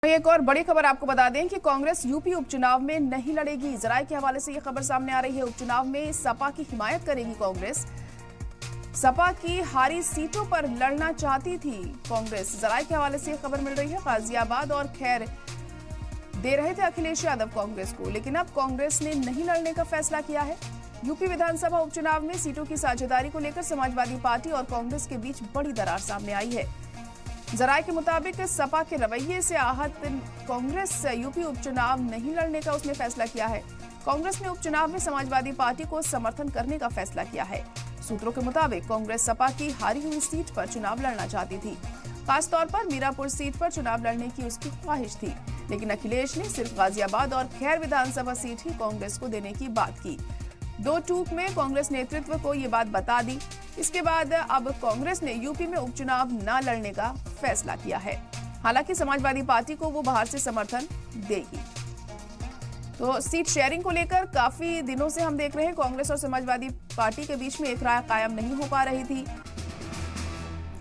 एक और बड़ी खबर आपको बता दें कि कांग्रेस यूपी उपचुनाव में नहीं लड़ेगी। जराये के हवाले से यह खबर सामने आ रही है। उपचुनाव में सपा की हिमायत करेगी कांग्रेस। सपा की हारी सीटों पर लड़ना चाहती थी कांग्रेस। जराये के हवाले से यह खबर मिल रही है। गाजियाबाद और खैर दे रहे थे अखिलेश यादव कांग्रेस को, लेकिन अब कांग्रेस ने नहीं लड़ने का फैसला किया है। यूपी विधानसभा उपचुनाव में सीटों की साझेदारी को लेकर समाजवादी पार्टी और कांग्रेस के बीच बड़ी दरार सामने आई है। जराये के मुताबिक सपा के रवैये से आहत कांग्रेस यूपी उपचुनाव नहीं लड़ने का उसने फैसला किया है। कांग्रेस ने उपचुनाव में समाजवादी पार्टी को समर्थन करने का फैसला किया है। सूत्रों के मुताबिक कांग्रेस सपा की हारी हुई सीट पर चुनाव लड़ना चाहती थी। खासतौर पर मीरापुर सीट पर चुनाव लड़ने की उसकी ख्वाहिश थी, लेकिन अखिलेश ने सिर्फ गाजियाबाद और खैर विधानसभा सीट ही कांग्रेस को देने की बात की। दो टूक में कांग्रेस नेतृत्व को ये बात बता दी। इसके बाद अब कांग्रेस ने यूपी में उपचुनाव न लड़ने का फैसला किया है। हालांकि समाजवादी पार्टी को वो बाहर से समर्थन देगी। तो सीट शेयरिंग को लेकर काफी दिनों से हम देख रहे हैं कांग्रेस और समाजवादी पार्टी के बीच में एक राय कायम नहीं हो पा रही थी,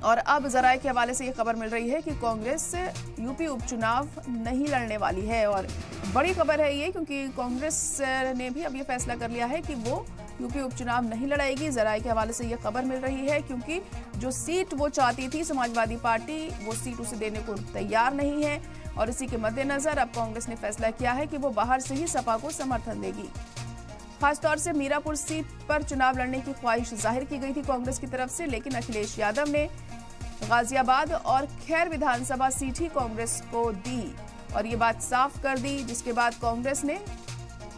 और अब जराये के हवाले से ये खबर मिल रही है कि कांग्रेस यूपी उपचुनाव नहीं लड़ने वाली है। और बड़ी खबर है ये, क्योंकि कांग्रेस ने भी अब ये फैसला कर लिया है कि वो यूपी उपचुनाव नहीं लड़ाएगी। जराये के हवाले से ये खबर मिल रही है, क्योंकि जो सीट वो चाहती थी समाजवादी पार्टी, वो सीट उसे देने को तैयार नहीं है। और इसी के मद्देनजर अब कांग्रेस ने फैसला किया है कि वो बाहर से ही सपा को समर्थन देगी। खासतौर से मीरापुर सीट पर चुनाव लड़ने की ख्वाहिश जाहिर की गई थी कांग्रेस की तरफ से, लेकिन अखिलेश यादव ने गाजियाबाद और खैर विधानसभा सीट ही कांग्रेस को दी और ये बात साफ कर दी, जिसके बाद कांग्रेस ने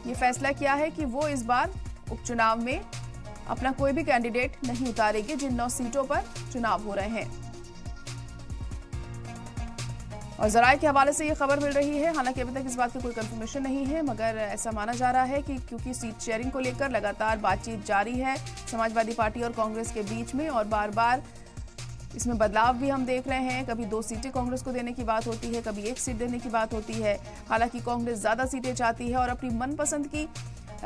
ये फैसला किया है कि वो इस बार उपचुनाव में अपना कोई भी कैंडिडेट नहीं उतारेगी जिन 9 सीटों पर चुनाव हो रहे हैं। और जराये के हवाले से ये खबर मिल रही है। हालांकि अभी तक इस बात की कोई कंफर्मेशन नहीं है, मगर ऐसा माना जा रहा है कि क्योंकि सीट शेयरिंग को लेकर लगातार बातचीत जारी है समाजवादी पार्टी और कांग्रेस के बीच में, और बार बार इसमें बदलाव भी हम देख रहे हैं। कभी 2 सीटें कांग्रेस को देने की बात होती है, कभी 1 सीट देने की बात होती है। हालांकि कांग्रेस ज्यादा सीटें चाहती है और अपनी मनपसंद की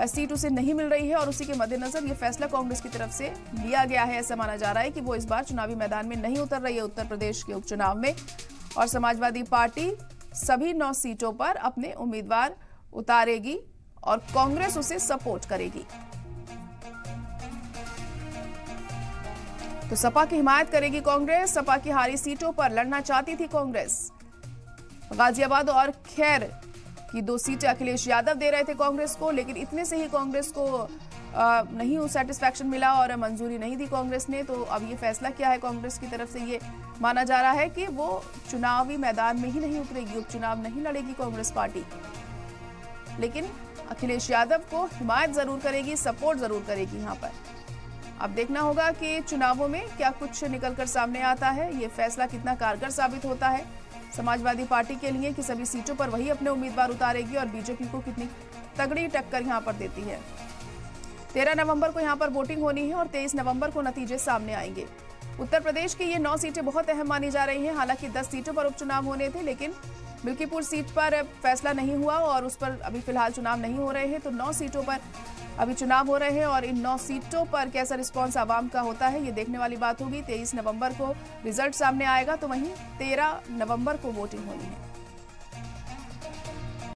सीट उसे नहीं मिल रही है, और उसी के मद्देनजर ये फैसला कांग्रेस की तरफ से लिया गया है। ऐसा माना जा रहा है कि वो इस बार चुनावी मैदान में नहीं उतर रही है उत्तर प्रदेश के उपचुनाव में, और समाजवादी पार्टी सभी 9 सीटों पर अपने उम्मीदवार उतारेगी और कांग्रेस उसे सपोर्ट करेगी। तो सपा की हिमायत करेगी कांग्रेस। सपा की हारी सीटों पर लड़ना चाहती थी कांग्रेस। गाजियाबाद और खैर की 2 सीटें अखिलेश यादव दे रहे थे कांग्रेस को, लेकिन इतने से ही कांग्रेस को नहीं सेटिस्फैक्शन मिला और मंजूरी नहीं दी कांग्रेस ने। तो अब ये फैसला किया है कांग्रेस की तरफ से, ये माना जा रहा है कि वो चुनावी मैदान में ही नहीं उतरेगी, उपचुनाव नहीं लड़ेगी कांग्रेस पार्टी, लेकिन अखिलेश यादव को हिमायत जरूर करेगी, सपोर्ट जरूर करेगी। यहाँ पर अब देखना होगा कि चुनावों में क्या कुछ निकलकर सामने आता है, ये फैसला कितना कारगर साबित होता है समाजवादी पार्टी के लिए कि सभी सीटों पर वही अपने उम्मीदवार उतारेगी और बीजेपी को कितनी तगड़ी टक्कर यहाँ पर देती है। 13 नवंबर को यहाँ पर वोटिंग होनी है और 23 नवंबर को नतीजे सामने आएंगे। उत्तर प्रदेश की ये 9 सीटें बहुत अहम मानी जा रही हैं। हालांकि 10 सीटों पर उपचुनाव होने थे, लेकिन मिल्कीपुर सीट पर फैसला नहीं हुआ और उस पर अभी फिलहाल चुनाव नहीं हो रहे हैं। तो 9 सीटों पर अभी चुनाव हो रहे हैं, और इन 9 सीटों पर कैसा रिस्पॉन्स आवाम का होता है ये देखने वाली बात होगी। 23 नवंबर को रिजल्ट सामने आएगा, तो वहीं 13 नवंबर को वोटिंग होनी है।